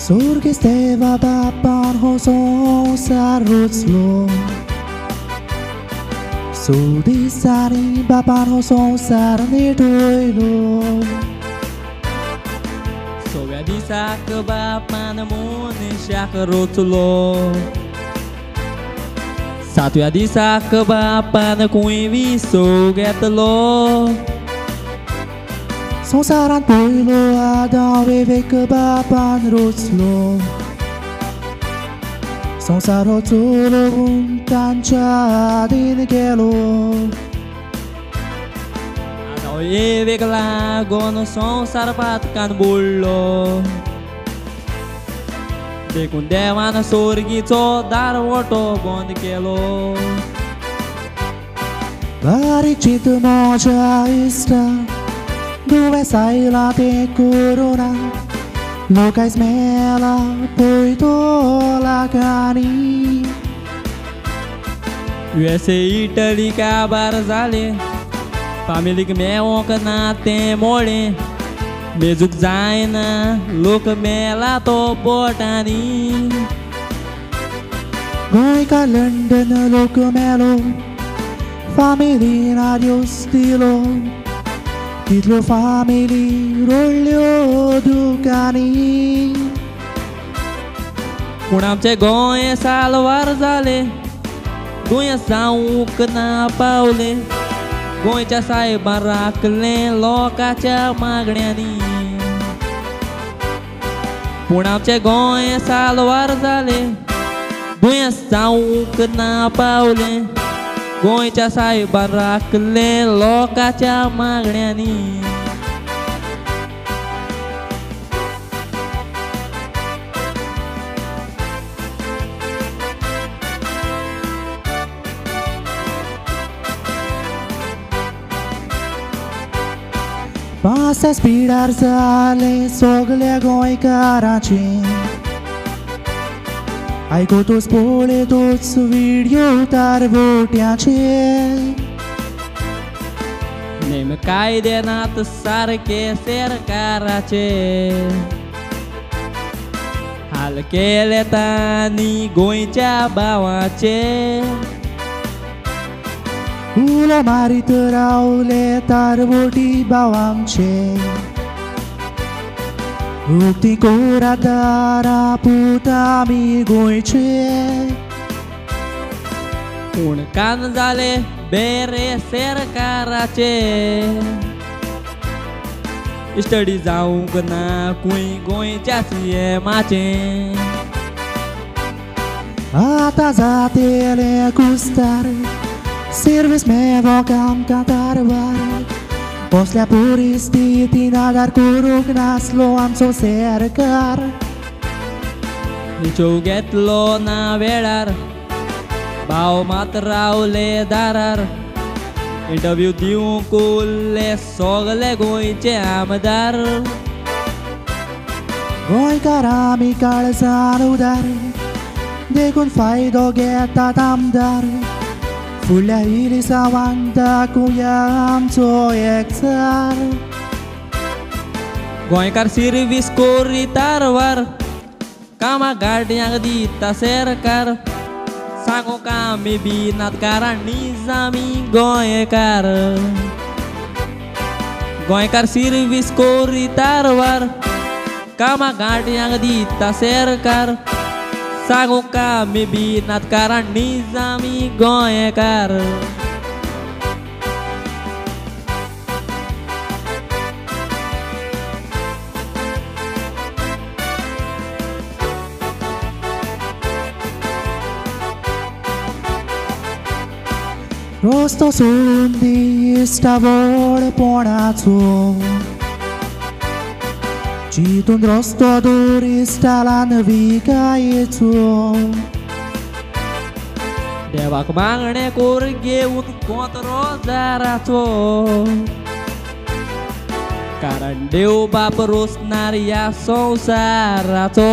Surkisteva bapan hosonsa rutslo Sudisari bapan hosonsa nitoilo Sogadisa ke bapan munisya ke rutslo Satu adisa ke bapan kuivi sogetlo Sonsaran poilo ada wewe ke bapan rutslo Sonsaro tulo untancha din gelo Ada wewe ke lagono sonsar patkan bullo Dekun dewana sorgi to dar woto bond kelo Barik citu moja ista Due sai la te corona Loca smela poi to la cani USA Italy का बारजाले Family के मैं नाते मोड़े मेजुक जाए ना लोक मेला तो बोटानी Goi ka London loco melo Family na Dios stilo Titlo family rollo दुकानी पूण आमचे गोंय सालवार जाले गोंय जावूंक ना पावले गोंयच्या साहेबान राखले लोकांच्या मागण्यांनी पूण आमचे गोंय सालवार जाले गोंय जावूंक ना पावले गोंयच्या साहेबान राखले लोकांच्या मागण्यांनी Passa spirar sale sogle goicaracin Ai cotos pole toți video tar votiace नेम कायद्यानात सारखे सरकाराचे हाल केले तानी गोंयच्या भावाचे Ulo marit raule tar voti bawamche Ukti kora dara puta mi goiche पूण कान झाले बेरे सरकाराचे स्टडी जावंक ना कुंय गोंयच्या सीएमाचे Ata zatele custar Service me vocam cantar var Posle puristi nadar kuruk naslo am so serkar निचो घेतलो ना वेळार भाव मात रावले दारार इंटरव्यू दिवंक उरले सगले गोंयचे आमदार गोंयकारami काळजान उदार देखून फायदो घेतात आमदार फुडल्या इलिसांवांक दाखोवया आमचो एकचार गोंयकार सर्वीस कोरितार वार कामा गाड्यांक दिता सरकार सांगूंक आमी भिनात कारण निजामी गोंयकार गोंयकार सर्वीस कोरितार वार कामा गाड्यांक दिता सरकार सांगूंक आमी भिनात कारण निजामी गोंयकार Rosto sundi stavol ponaco Citun rosto durista la navigaieco देवाक मागणे कोर घेऊन कोंतरो जाराचो कारण देव बाप रोसणार या संसाराचो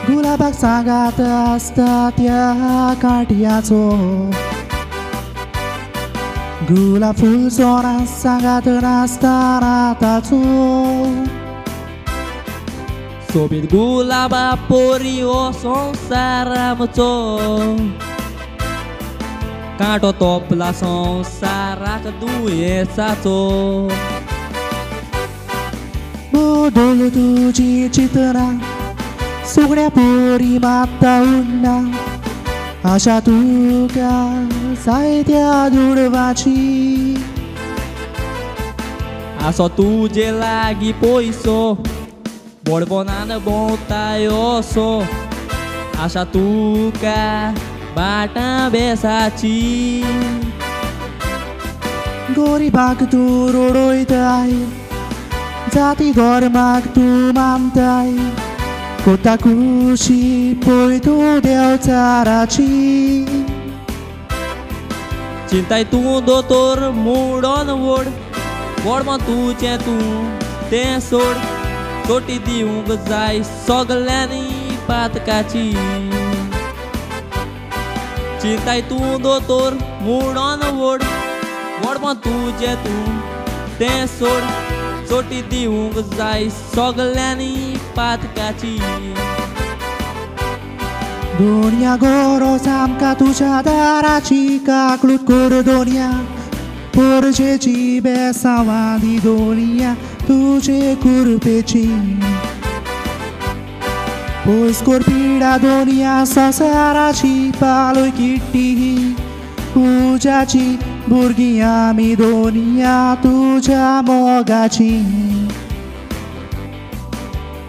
गुलाबाक सांगात आसता त्या काट्याचो गुलाब फूल सोना सांगात नासता राताचो सोबीत गुलाबा पोरी हो संसारामचो कांटो तोपला संसाराक दुयेंसाचो मोडल तुझी चितना सगळ्या पोरी मागता उन्ना आशा तुका जायत्या दुडवाची आसो तुजे लागी पयसो बोडबोनान भोंवतायोसो आशा तुका बाटा बेसाची गोरिबाक तूं रोडयताय जाती धर्माक तूं मानताय कोता खुशी पळय तूं देवचाराची चिंताय तूं दोतोर मोडोन वोड बोडमो तुजें तूं तें सोड तोटी दिवंक जाय सगल्यांनी पातकाची चिंताय तूं दोतोर मोडोन वोड बोडमो तुजें तूं तें सोड चोटी दिवंक जाय सगल्यांनी पातकाची दोनिया गोरो सामका तुझ्या दाराची काकलूट कोर दोनिया पोरजेची बेसावादी दोनिया तुझे कुरपेची पोस कोरपिडा दोनिया संसाराची पालोय किट्टी उजाची भुरगीं आमी दोनिया तुझ्या मोगाची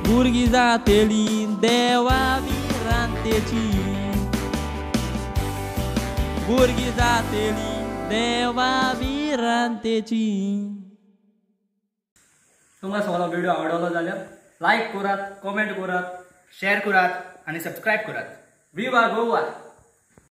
भुरगीं जातेली देवा विरांतेची भुरगीं जातेली देवा विरांतेची तुमकां सगळो व्हिडिओ आवडलो जाल्यार लायक करात कमेंट करात शेअर करात आणि सबस्क्राईब करात. विवा गोवा.